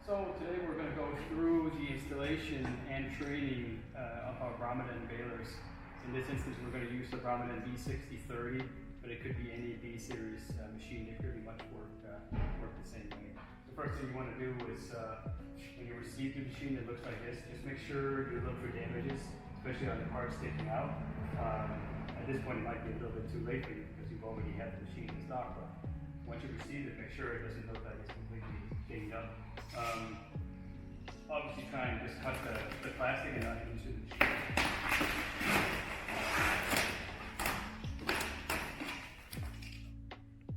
So today we're going to go through the installation and training of our Bramidan balers. In this instance we're going to use the Bramidan B6030, but it could be any B series machine. It pretty much work the same way. The first thing you want to do is when you receive the machine, it looks like this. Just make sure you look for damages, especially on the parts sticking out. At this point it might be a little bit too late for you because you've already had the machine in stock, but once you receive it, make sure it doesn't look like it's completely dinged up. Obviously try and just cut the plastic and not into the machine.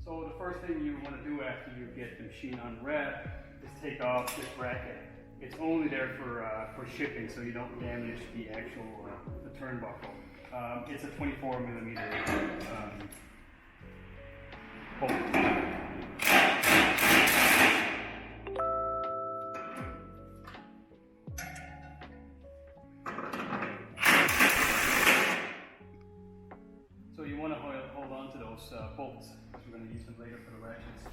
So the first thing you want to do after you get the machine unwrapped is take off this bracket. It's only there for shipping, so you don't damage the actual the turnbuckle. It's a 24mm bolt. So you want to hold on to those bolts, because we're going to use them later for the ratchets.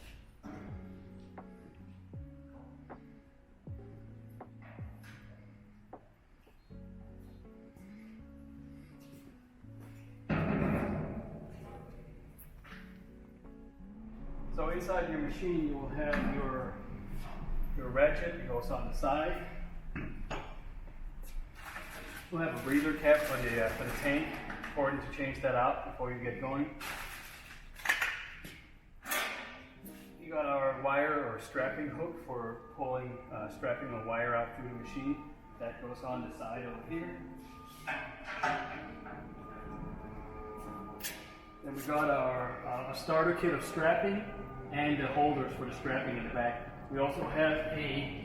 So inside your machine you will have your ratchet. It goes on the side. We'll have a breather cap for the tank. Important to change that out before you get going. You got our wire or strapping hook for pulling, strapping a wire out through the machine. That goes on the side over here. Then we got our a starter kit of strapping and the holders for the strapping in the back. We also have a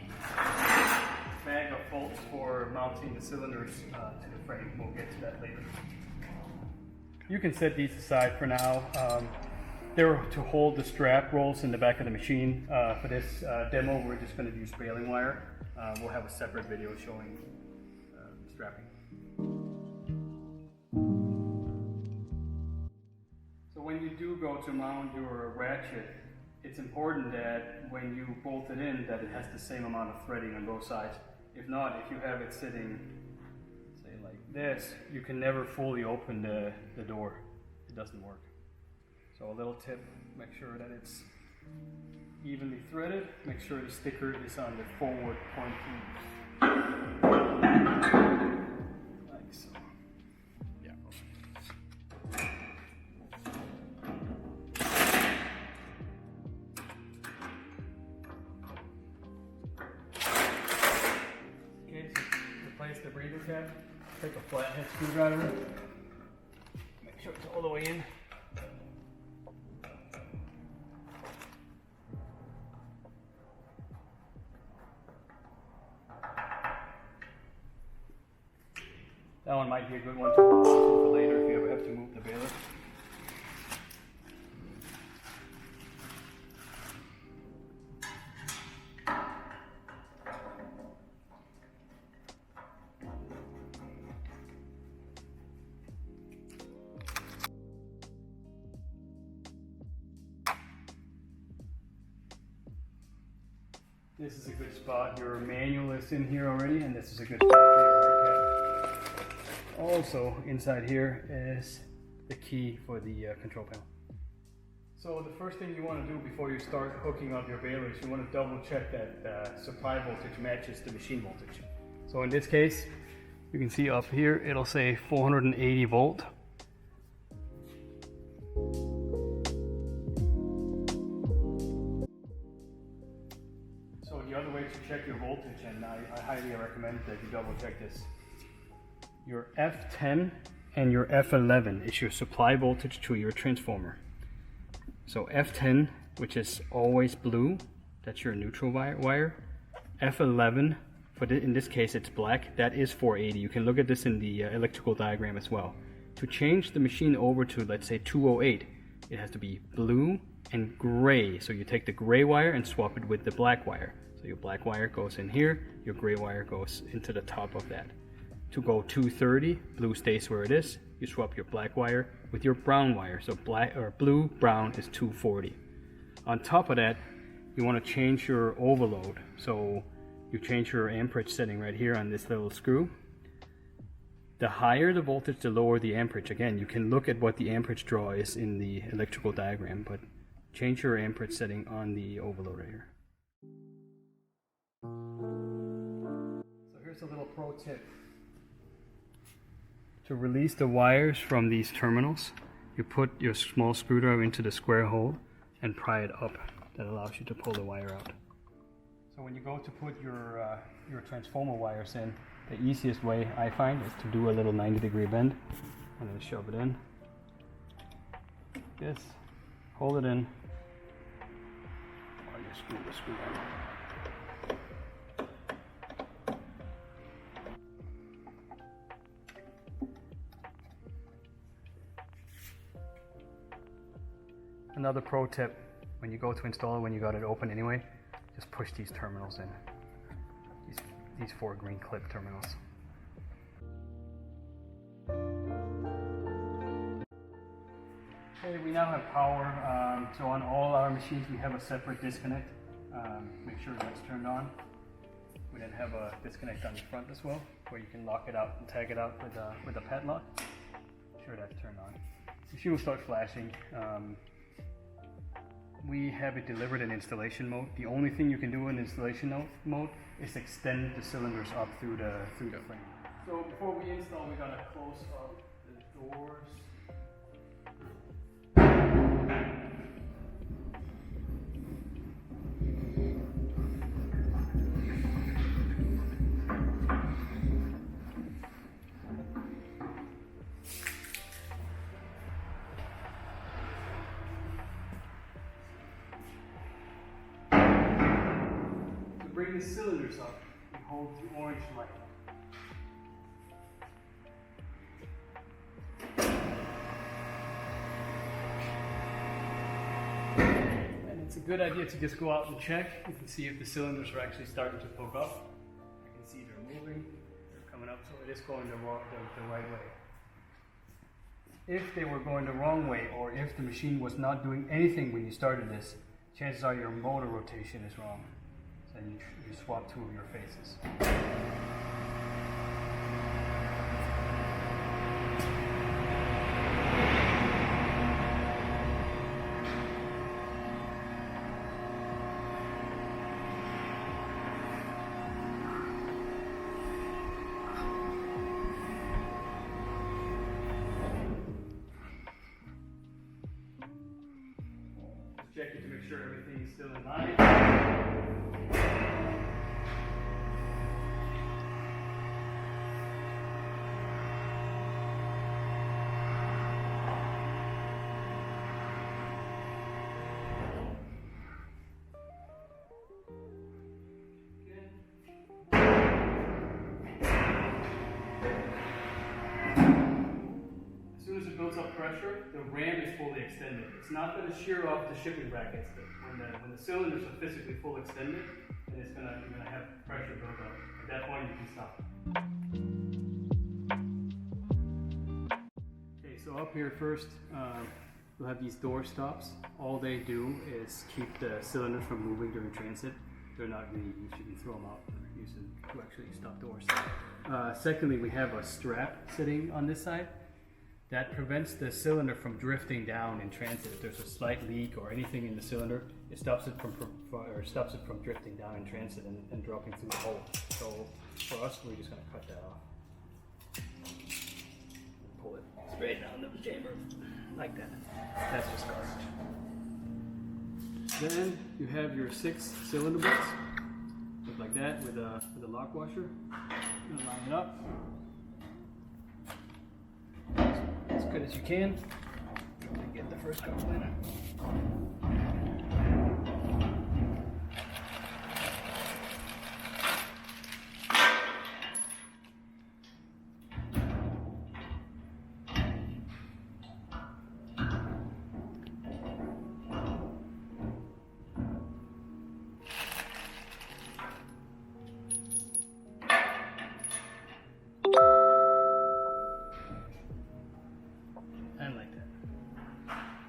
bag of bolts for mounting the cylinders to the frame. We'll get to that later. You can set these aside for now. They're to hold the strap rolls in the back of the machine. For this demo, we're just going to use baling wire. We'll have a separate video showing the strapping. So when you do go to mount your ratchet, it's important that when you bolt it in, that it has the same amount of threading on both sides. If not, if you have it sitting, say like this, you can never fully open the door. It doesn't work. So a little tip, make sure that it's evenly threaded. Make sure the sticker is on the forward pointing. Like so. Yeah. Okay, so replace the breather cap. Take a flathead screwdriver. Make sure it's all the way in. That one might be a good one to hold for later if you ever have to move the baler. This is a good spot. Your manual is in here already, and this is a good spot for your work head. Also, inside here is the key for the control panel. So the first thing you want to do before you start hooking up your baler is you want to double check that supply voltage matches the machine voltage. So in this case, you can see up here, it'll say 480 volt. So the other way to check your voltage, and I highly recommend that you double check this. Your F10 and your F11 is your supply voltage to your transformer. So F10, which is always blue, that's your neutral wire. F11, but in this case it's black, that is 480. You can look at this in the electrical diagram as well. To change the machine over to, let's say, 208, it has to be blue and gray. So you take the gray wire and swap it with the black wire. So your black wire goes in here, your gray wire goes into the top of that. To go 230, blue stays where it is. You swap your black wire with your brown wire. So black or blue, brown is 240. On top of that, you want to change your overload. So you change your amperage setting right here on this little screw. The higher the voltage, the lower the amperage. Again, you can look at what the amperage draw is in the electrical diagram, but change your amperage setting on the overloader here. So here's a little pro tip. To release the wires from these terminals, you put your small screwdriver into the square hole and pry it up. That allows you to pull the wire out. So when you go to put your transformer wires in, the easiest way I find is to do a little 90-degree bend and then shove it in. This, hold it in, while you screw the screw in. Another pro tip, when you go to install it, when you got it open anyway, just push these terminals in. These 4 green clip terminals. Okay, we now have power. So on all our machines we have a separate disconnect. Make sure that's turned on. We then have a disconnect on the front as well, where you can lock it out and tag it out with a padlock. Make sure that's turned on. The machine will start flashing. We have it delivered in installation mode. The only thing you can do in installation mode is extend the cylinders up through the frame. So before we install, we gotta close up the doors. Bring the cylinders up and hold the orange light. And it's a good idea to just go out and check. You can see if the cylinders are actually starting to poke up. You can see they're moving, they're coming up, so it is going the right way. If they were going the wrong way, or if the machine was not doing anything when you started this, chances are your motor rotation is wrong. And you swap 2 of your faces. Check it to make sure everything is still in line. Up pressure, the ram is fully extended. It's not going to shear off the shipping brackets. When the cylinders are physically full extended, then you're going to have pressure build up. At that point, you can stop. Okay, so up here first, we'll have these door stops. All they do is keep the cylinders from moving during transit. They're not really used. You can throw them out. They're used to actually stop doors. Secondly, we have a strap sitting on this side. That prevents the cylinder from drifting down in transit. If there's a slight leak or anything in the cylinder, it stops it from drifting down in transit and dropping through the hole. So for us, we're just going to cut that off. Pull it straight down the chamber, like that. That's just garbage. Then you have your 6 cylinder bolts, look like that, with a lock washer. You're gonna line it up as good as you can and get the first couple in.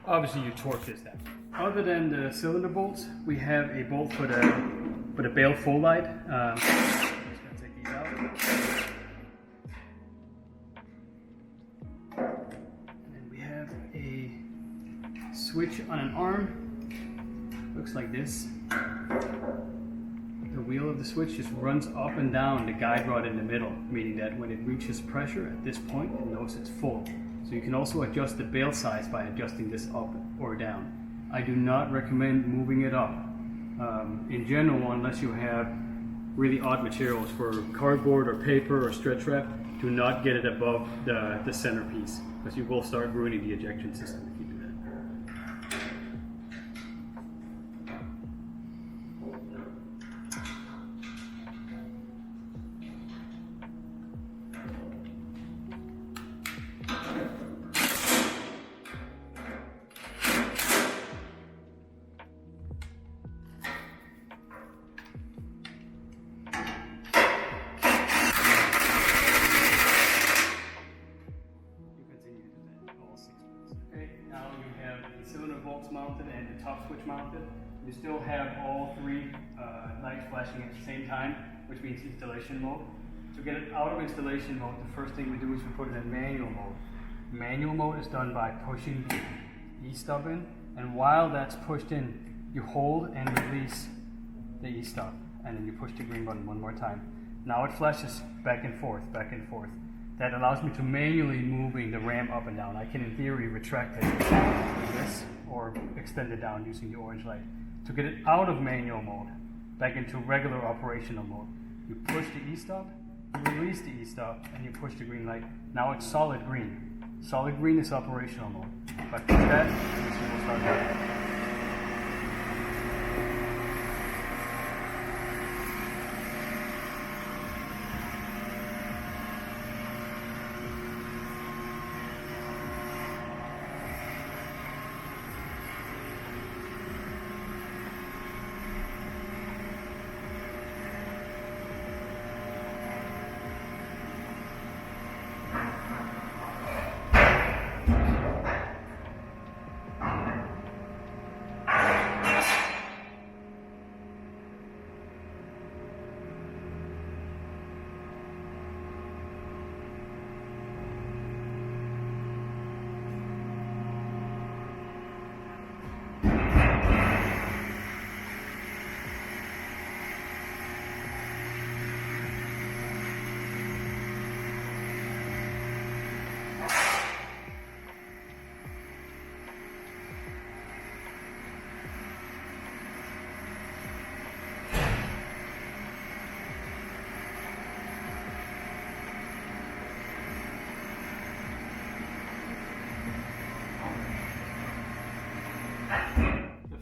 Obviously you torque this down. Other than the cylinder bolts, we have a bolt for the with a bale full light. I'm just going to take these out. And then we have a switch on an arm. Looks like this. The wheel of the switch just runs up and down the guide rod in the middle, meaning that when it reaches pressure at this point, it knows it's full. So you can also adjust the bale size by adjusting this up or down. I do not recommend moving it up. In general, unless you have really odd materials for cardboard or paper or stretch wrap, do not get it above the centerpiece, because you will start ruining the ejection system if you do that. Mounted and the top switch mounted. You still have all three lights flashing at the same time, which means installation mode. To get it out of installation mode, the first thing we do is we put it in manual mode. Manual mode is done by pushing the E-stub in, and while that's pushed in, you hold and release the E-stub, and then you push the green button one more time. Now it flashes back and forth, back and forth. That allows me to manually moving the ram up and down. I can in theory retract it like this or extend it down using the orange light. To get it out of manual mode, back into regular operational mode, you push the E-stub, you release the E-stub, and you push the green light. Now it's solid green. Solid green is operational mode. If I push that, the machine will start working.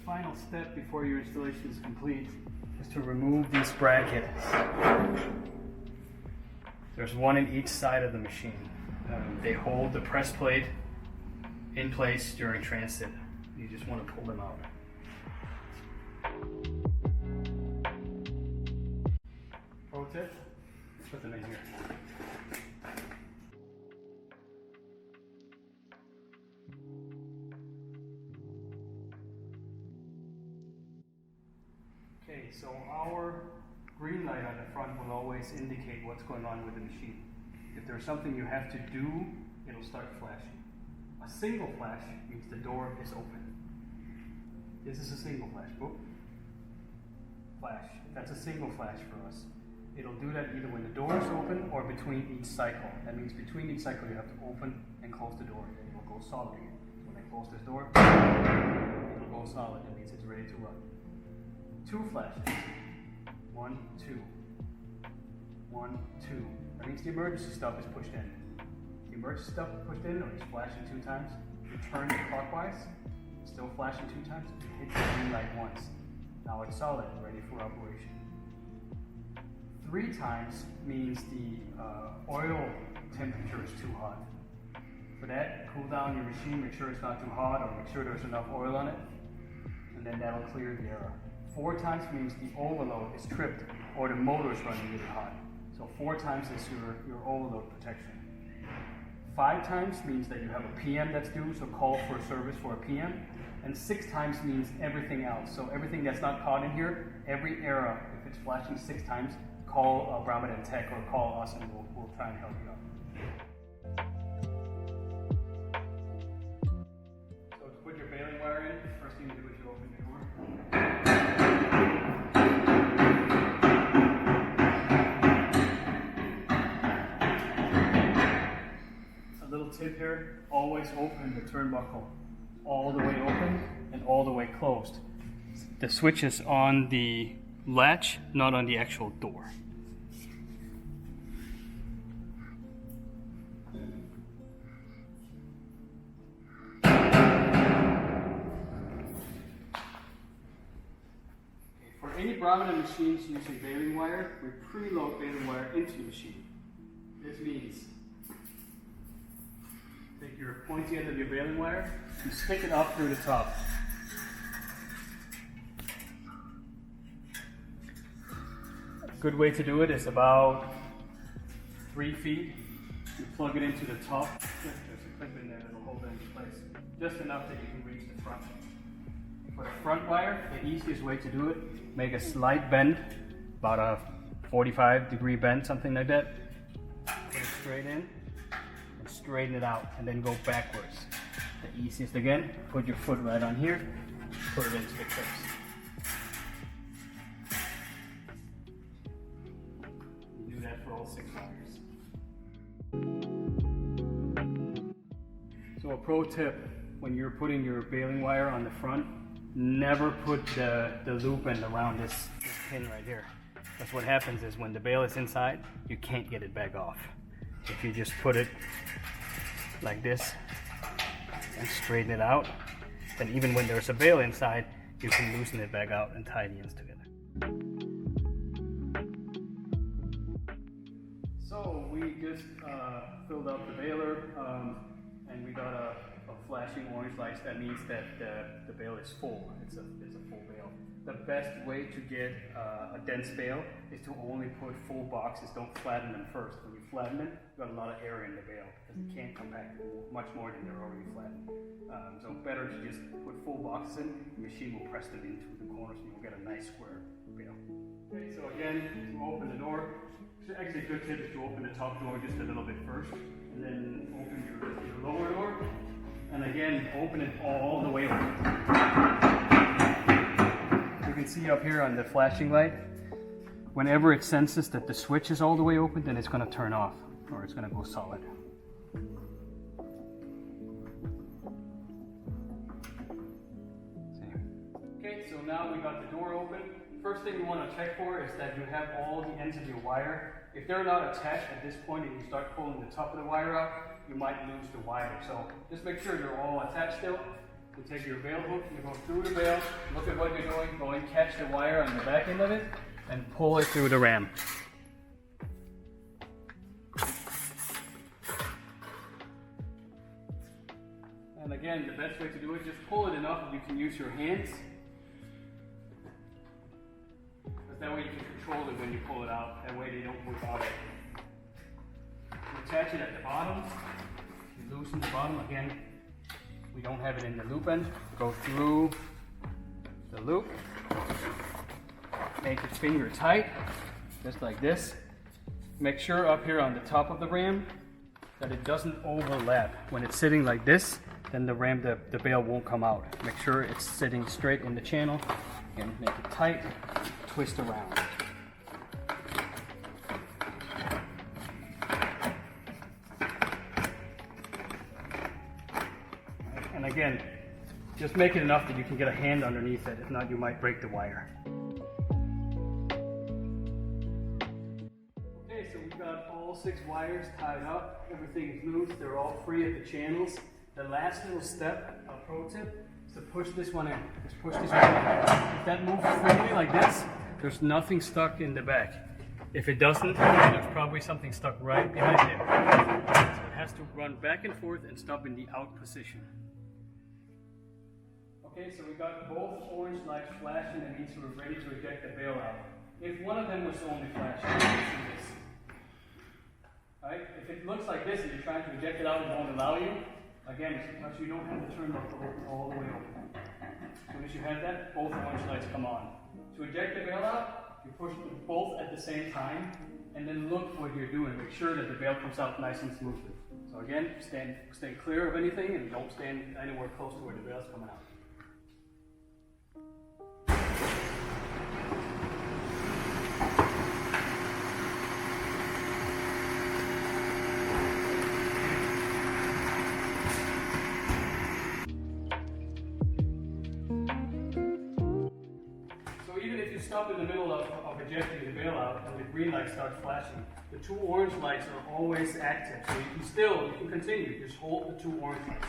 Final step before your installation is complete is to remove these brackets. There's one in each side of the machine. They hold the press plate in place during transit. You just want to pull them out. Pro tip, put them in here. Okay, so our green light on the front will always indicate what's going on with the machine. If there's something you have to do, it'll start flashing. A single flash means the door is open. This is a single flash. Boop. Flash. That's a single flash for us. It'll do that either when the door is open or between each cycle. That means between each cycle you have to open and close the door. It will go solid again. When I close this door, it'll go solid. That means it's ready to run. Two flashes. 1, 2. 1, 2. That means the emergency stop is pushed in. The emergency stop is pushed in, or it's flashing 2 times. You turn it clockwise, still flashing 2 times. You hit the green light once. Now it's solid, ready for operation. 3 times means the oil temperature is too hot. For that, cool down your machine, make sure it's not too hot, or make sure there's enough oil on it, and then that'll clear the error. 4 times means the overload is tripped or the motor is running really hot. So 4 times is your overload protection. 5 times means that you have a PM that's due, so call for service for a PM. And 6 times means everything else. So everything that's not caught in here, every error, if it's flashing 6 times, call Bramidan Tech or call us and we'll try and help you out. So to put your baling wire in, first thing you do is you open the door. A little tip here, always open the turnbuckle all the way open and all the way closed. The switch is on the latch, not on the actual door. For any Bramidan machines using baling wire, we preload baling wire into the machine. This means take your pointy end of your baling wire and stick it up through the top. A good way to do it is about 3 feet. You plug it into the top. There's a clip in there that will hold it into place. Just enough that you can reach the front. For the front wire, the easiest way to do it, make a slight bend, about a 45-degree bend, something like that. Put it straight in. Straighten it out and then go backwards. The easiest again, put your foot right on here, put it into the clips. You do that for all 6 wires. So a pro tip, when you're putting your baling wire on the front, never put the loop end around this pin right here. Because what happens is when the bale is inside, you can't get it back off. If you just put it like this and straighten it out, then even when there's a bale inside, you can loosen it back out and tie the ends together. So we just filled up the baler and we got a flashing orange light. That means that the bale is full. It's a full bale. The best way to get a dense bale is to only put full boxes. Don't flatten them first. When you flatten them, you've got a lot of air in the bale because it can't compact much more than they're already flattened. So better to just put full boxes in. The machine will press them into the corners and you'll get a nice square bale. Okay, so again, to open the door, actually a good tip is to open the top door just a little bit first and then open your lower door. And again, open it all the way open. You can see up here on the flashing light, whenever it senses that the switch is all the way open, then it's going to turn off or it's going to go solid. Okay, so now we got the door open. First thing we want to check for is that you have all the ends of your wire. If they're not attached at this point and you start pulling the top of the wire out, you might lose the wire. So just make sure they're all attached still. You take your bale hook, you go through the bale, look at what you're doing, go and catch the wire on the back end of it, and pull it through the ram. And again, the best way to do it, just pull it enough that you can use your hands. But that way you can control it when you pull it out. That way they don't move out of it. You attach it at the bottom. You loosen the bottom. Again, we don't have it in the loop end. Go through the loop. Make it finger tight, just like this. Make sure up here on the top of the ram that it doesn't overlap. When it's sitting like this, then the bale won't come out. Make sure it's sitting straight in the channel. Again, make it tight, twist around. And again, just make it enough that you can get a hand underneath it. If not, you might break the wire. Okay, so we've got all 6 wires tied up. Everything is loose. They're all free at the channels. The last little step, a pro tip, is to push this one in. Just push this one in. If that moves freely like this, there's nothing stuck in the back. If it doesn't, there's probably something stuck right behind it. So it has to run back and forth and stop in the out position. Okay, so we got both orange lights flashing. That means we're ready to eject the bale out. If one of them was only flashing, you can see this. Right? If it looks like this and you're trying to eject it out and it won't allow you, again, it's because you don't have the turnbuckle open all the way open. As soon as you have that, both orange lights come on. To eject the bale out, You push them both at the same time, and then look what you're doing. Make sure that the bail comes out nice and smoothly. So again, stay clear of anything and don't stand anywhere close to where the bail's coming out. Even if you stop in the middle of ejecting the bail out and the green light starts flashing, the two orange lights are always active. So you can continue, just hold the two orange lights.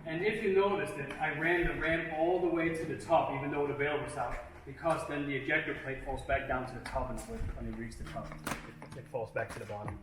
And if you notice that I ran the ramp all the way to the top, even though the bail was out, because then the ejector plate falls back down to the top, and when you reach the top, it falls back to the bottom.